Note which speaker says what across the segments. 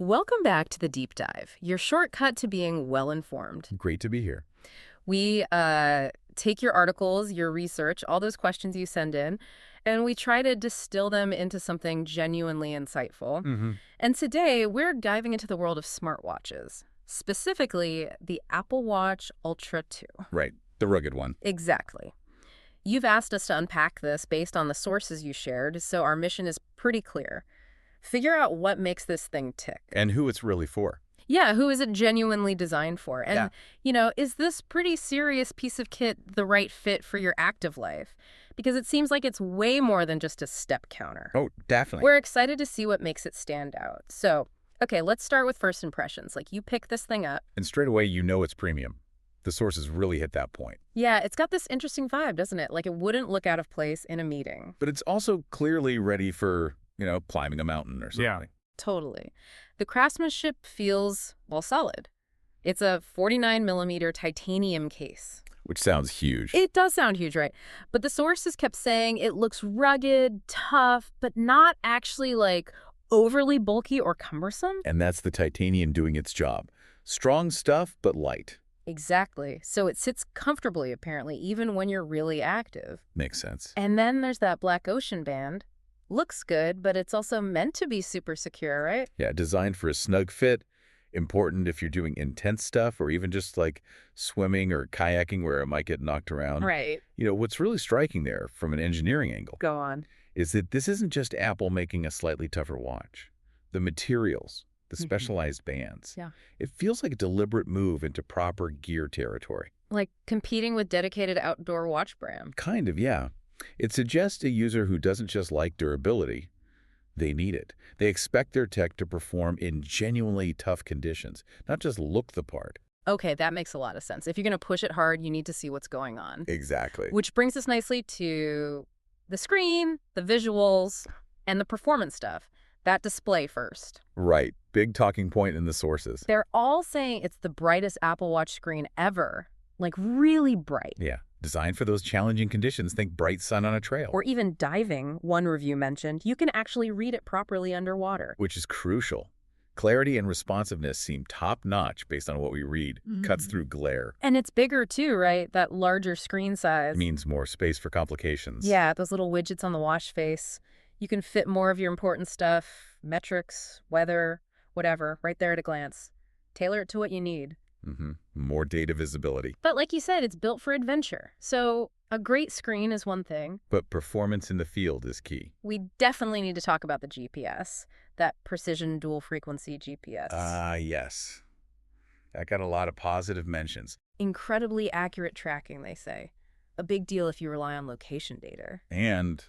Speaker 1: Welcome back to the Deep Dive, your shortcut to being well-informed.
Speaker 2: Great to be here.
Speaker 1: We take your articles, your research, all those questions you send in, and we try to distill them into something genuinely insightful.
Speaker 2: Mm-hmm.
Speaker 1: And today, we're diving into the world of smartwatches, specifically the Apple Watch Ultra 2.
Speaker 2: Right, the rugged one.
Speaker 1: Exactly. You've asked us to unpack this based on the sources you shared, so our mission is pretty clear. Figure out what makes this thing tick.
Speaker 2: And who it's really for.
Speaker 1: Yeah, who is it genuinely designed for? And, is this pretty serious piece of kit the right fit for your active life? Because it seems like it's way more than just a step counter.
Speaker 2: Oh, definitely.
Speaker 1: We're excited to see what makes it stand out. So, okay, let's start with first impressions. Like, you pick this thing up.
Speaker 2: And straight away, you know it's premium. The sources really hit that point.
Speaker 1: Yeah, it's got this interesting vibe, doesn't it? Like, it wouldn't look out of place in a meeting.
Speaker 2: But it's also clearly ready for, climbing a mountain or something.
Speaker 1: Yeah. Totally. The craftsmanship feels, well, solid. It's a 49mm titanium case.
Speaker 2: Which sounds huge.
Speaker 1: It does sound huge, right? But the sources kept saying it looks rugged, tough, but not actually, overly bulky or cumbersome.
Speaker 2: And that's the titanium doing its job. Strong stuff, but light.
Speaker 1: Exactly. So it sits comfortably, apparently, even when you're really active.
Speaker 2: Makes sense.
Speaker 1: And then there's that black ocean band. Looks good, but it's also meant to be super secure, right?
Speaker 2: Yeah, designed for a snug fit. Important if you're doing intense stuff or even just swimming or kayaking where it might get knocked around.
Speaker 1: Right.
Speaker 2: What's really striking there from an engineering angle
Speaker 1: Go on.
Speaker 2: is that this isn't just Apple making a slightly tougher watch. The materials, the specialized bands.
Speaker 1: Yeah.
Speaker 2: It feels like a deliberate move into proper gear territory.
Speaker 1: Like competing with dedicated outdoor watch brand.
Speaker 2: Kind of, yeah. It suggests a user who doesn't just like durability. They need it. They expect their tech to perform in genuinely tough conditions, not just look the part.
Speaker 1: Okay, that makes a lot of sense. If you're going to push it hard, you need to see what's going on.
Speaker 2: Exactly.
Speaker 1: Which brings us nicely to the screen, the visuals, and the performance stuff. That display first.
Speaker 2: Right. Big talking point in the sources.
Speaker 1: They're all saying it's the brightest Apple Watch screen ever. Like really bright.
Speaker 2: Yeah. Designed for those challenging conditions. Think bright sun on a trail.
Speaker 1: Or even diving, one review mentioned. You can actually read it properly underwater.
Speaker 2: Which is crucial. Clarity and responsiveness seem top-notch based on what we read. Cuts through glare.
Speaker 1: And it's bigger too, right? That larger screen size.
Speaker 2: Means more space for complications.
Speaker 1: Yeah, those little widgets on the watch face. You can fit more of your important stuff, metrics, weather, whatever, right there at a glance. Tailor it to what you need.
Speaker 2: More data visibility.
Speaker 1: But like you said, it's built for adventure. So a great screen is one thing.
Speaker 2: But performance in the field is key.
Speaker 1: We definitely need to talk about the GPS, that precision dual frequency GPS.
Speaker 2: Yes. That got a lot of positive mentions.
Speaker 1: Incredibly accurate tracking, they say. A big deal if you rely on location data.
Speaker 2: And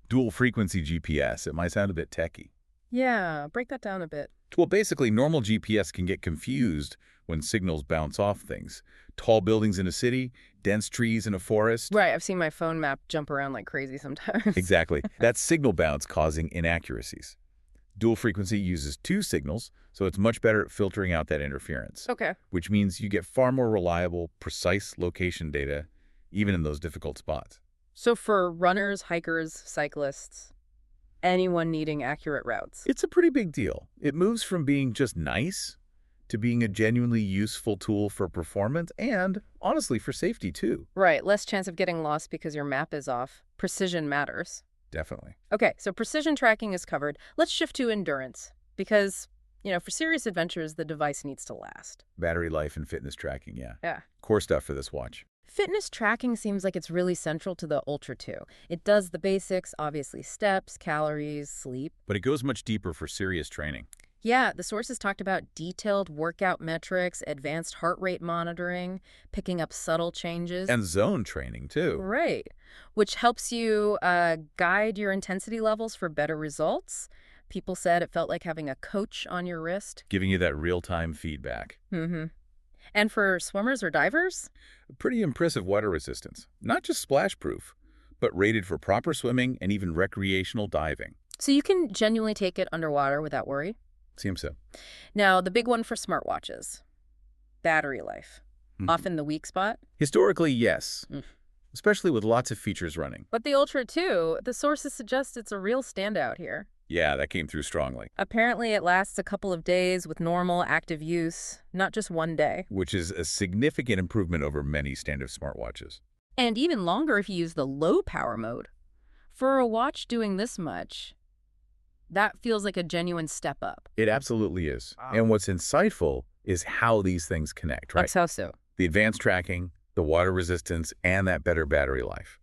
Speaker 2: dual frequency GPS. It might sound a bit techy.
Speaker 1: Yeah, break that down a bit.
Speaker 2: Well, basically, normal GPS can get confused when signals bounce off things. Tall buildings in a city, dense trees in a forest.
Speaker 1: Right, I've seen my phone map jump around like crazy sometimes.
Speaker 2: Exactly. That's signal bounce causing inaccuracies. Dual frequency uses two signals, so it's much better at filtering out that interference.
Speaker 1: Okay.
Speaker 2: Which means you get far more reliable, precise location data, even in those difficult spots.
Speaker 1: So for runners, hikers, cyclists, anyone needing accurate routes.
Speaker 2: It's a pretty big deal. It moves from being just nice to being a genuinely useful tool for performance and, honestly, for safety, too.
Speaker 1: Right, less chance of getting lost because your map is off. Precision matters.
Speaker 2: Definitely.
Speaker 1: Okay, so precision tracking is covered. Let's shift to endurance because, for serious adventures, the device needs to last.
Speaker 2: Battery life and fitness tracking, yeah.
Speaker 1: Yeah.
Speaker 2: Core stuff for this watch.
Speaker 1: Fitness tracking seems like it's really central to the Ultra 2. It does the basics, obviously steps, calories, sleep.
Speaker 2: But it goes much deeper for serious training.
Speaker 1: Yeah, the sources talked about detailed workout metrics, advanced heart rate monitoring, picking up subtle changes.
Speaker 2: And zone training, too.
Speaker 1: Right, which helps you guide your intensity levels for better results. People said it felt like having a coach on your wrist.
Speaker 2: Giving you that real-time feedback.
Speaker 1: And for swimmers or divers?
Speaker 2: Pretty impressive water resistance. Not just splash-proof, but rated for proper swimming and even recreational diving.
Speaker 1: So you can genuinely take it underwater without worry?
Speaker 2: Seems so.
Speaker 1: Now, the big one for smartwatches. Battery life. Often the weak spot?
Speaker 2: Historically, yes. Especially with lots of features running.
Speaker 1: But the Ultra 2, the sources suggest it's a real standout here.
Speaker 2: Yeah, that came through strongly,
Speaker 1: Apparently, it lasts a couple of days with normal active use, not just one day.
Speaker 2: which is a significant improvement over many standard smartwatches.
Speaker 1: And even longer if you use the low power mode. For a watch doing this much, that feels like a genuine step up.
Speaker 2: It absolutely is.
Speaker 3: Wow.
Speaker 2: And what's insightful is how these things connect, right?
Speaker 1: That's how so.
Speaker 2: The advanced tracking, the water resistance, and that better battery life.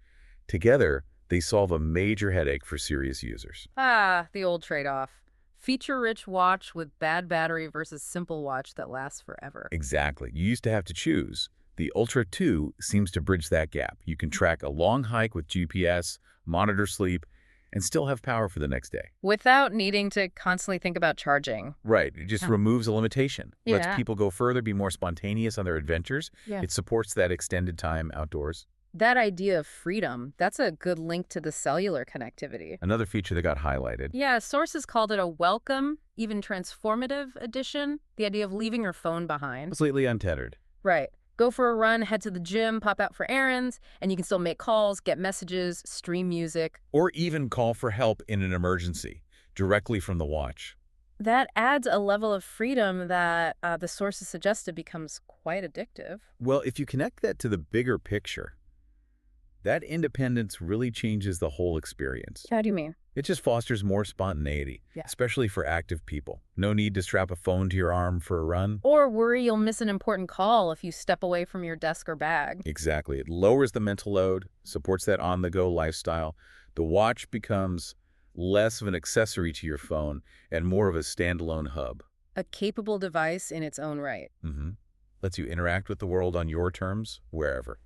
Speaker 2: Together, they solve a major headache for serious users.
Speaker 1: Ah, the old trade-off. Feature-rich watch with bad battery versus simple watch that lasts forever.
Speaker 2: Exactly. You used to have to choose. The Ultra 2 seems to bridge that gap. You can track a long hike with GPS, monitor sleep, and still have power for the next day.
Speaker 1: Without needing to constantly think about charging.
Speaker 2: Right. It just removes a limitation. Lets
Speaker 1: Yeah.
Speaker 2: people go further, be more spontaneous on their adventures.
Speaker 1: Yeah.
Speaker 2: It supports that extended time outdoors.
Speaker 1: That idea of freedom, that's a good link to the cellular connectivity.
Speaker 2: Another feature that got highlighted.
Speaker 1: Yeah, sources called it a welcome, even transformative addition, the idea of leaving your phone behind.
Speaker 2: Completely untethered.
Speaker 1: Right. Go for a run, head to the gym, pop out for errands, and you can still make calls, get messages, stream music.
Speaker 2: Or even call for help in an emergency, directly from the watch.
Speaker 1: That adds a level of freedom that the sources suggested becomes quite addictive.
Speaker 2: Well, if you connect that to the bigger picture, that independence really changes the whole experience.
Speaker 1: How do you mean?
Speaker 2: It just fosters more spontaneity,
Speaker 1: Yeah.
Speaker 2: especially for active people. No need to strap a phone to your arm for a run.
Speaker 1: Or worry you'll miss an important call if you step away from your desk or bag.
Speaker 2: Exactly. It lowers the mental load, supports that on-the-go lifestyle. The watch becomes less of an accessory to your phone and more of a standalone hub.
Speaker 1: A capable device in its own right.
Speaker 2: Lets you interact with the world on your terms, wherever.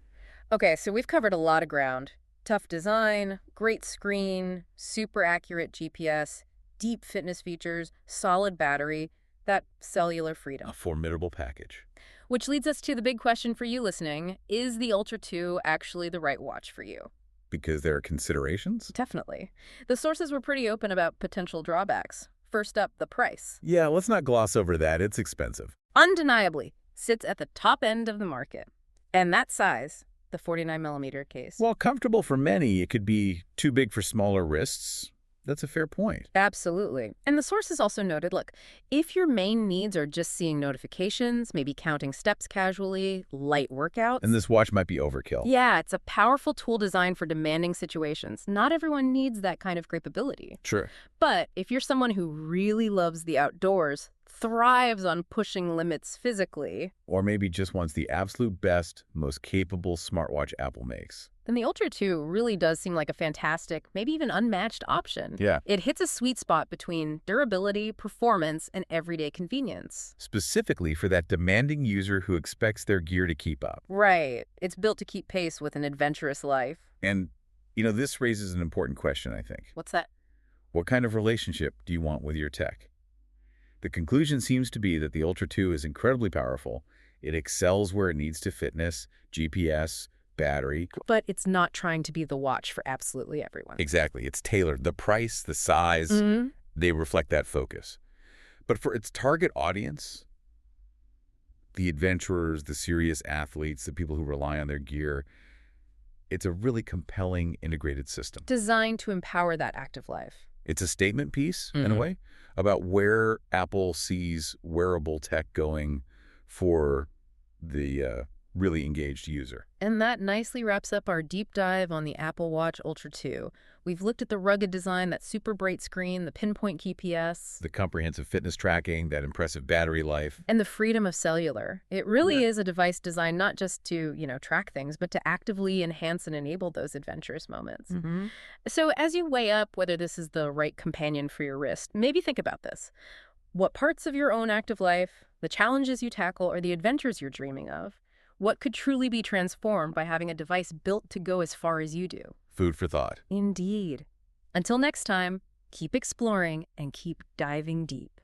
Speaker 1: Okay, so we've covered a lot of ground. Tough design, great screen, super accurate GPS, deep fitness features, solid battery, that cellular freedom.
Speaker 2: A formidable package.
Speaker 1: Which leads us to the big question for you listening. Is the Ultra 2 actually the right watch for you?
Speaker 2: Because there are considerations?
Speaker 1: Definitely. The sources were pretty open about potential drawbacks. First up, the price.
Speaker 2: Yeah, let's not gloss over that. It's expensive.
Speaker 1: Undeniably, sits at the top end of the market. And that size, the 49mm case.
Speaker 2: While comfortable for many, it could be too big for smaller wrists. That's a fair point.
Speaker 1: Absolutely. And the sources also noted, look, if your main needs are just seeing notifications, maybe counting steps casually, light workouts.
Speaker 2: And this watch might be overkill.
Speaker 1: Yeah, it's a powerful tool designed for demanding situations. Not everyone needs that kind of capability.
Speaker 2: Sure.
Speaker 1: But if you're someone who really loves the outdoors, thrives on pushing limits physically,
Speaker 2: Or maybe just wants the absolute best, most capable smartwatch Apple makes.
Speaker 1: then the Ultra 2 really does seem like a fantastic, maybe even unmatched option.
Speaker 2: Yeah.
Speaker 1: It hits a sweet spot between durability, performance, and everyday convenience.
Speaker 2: Specifically for that demanding user who expects their gear to keep up.
Speaker 1: Right. It's built to keep pace with an adventurous life.
Speaker 2: And, this raises an important question, I think.
Speaker 1: What's that?
Speaker 2: What kind of relationship do you want with your tech? The conclusion seems to be that the Ultra 2 is incredibly powerful. It excels where it needs to fitness, GPS, battery.
Speaker 1: But it's not trying to be the watch for absolutely everyone.
Speaker 2: Exactly. It's tailored. The price, the size, they reflect that focus. But for its target audience, the adventurers, the serious athletes, the people who rely on their gear, it's a really compelling integrated system.
Speaker 1: Designed to empower that active life.
Speaker 2: It's a statement piece, in a way, about where Apple sees wearable tech going for the really engaged user.
Speaker 1: And that nicely wraps up our deep dive on the Apple Watch Ultra 2. We've looked at the rugged design, that super bright screen, the pinpoint GPS,
Speaker 2: The comprehensive fitness tracking, that impressive battery life.
Speaker 1: and the freedom of cellular. It really is a device designed not just to, track things, but to actively enhance and enable those adventurous moments. So as you weigh up whether this is the right companion for your wrist, maybe think about this. What parts of your own active life, the challenges you tackle, or the adventures you're dreaming of, what could truly be transformed by having a device built to go as far as you do?
Speaker 2: Food for thought.
Speaker 1: Indeed. Until next time, keep exploring and keep diving deep.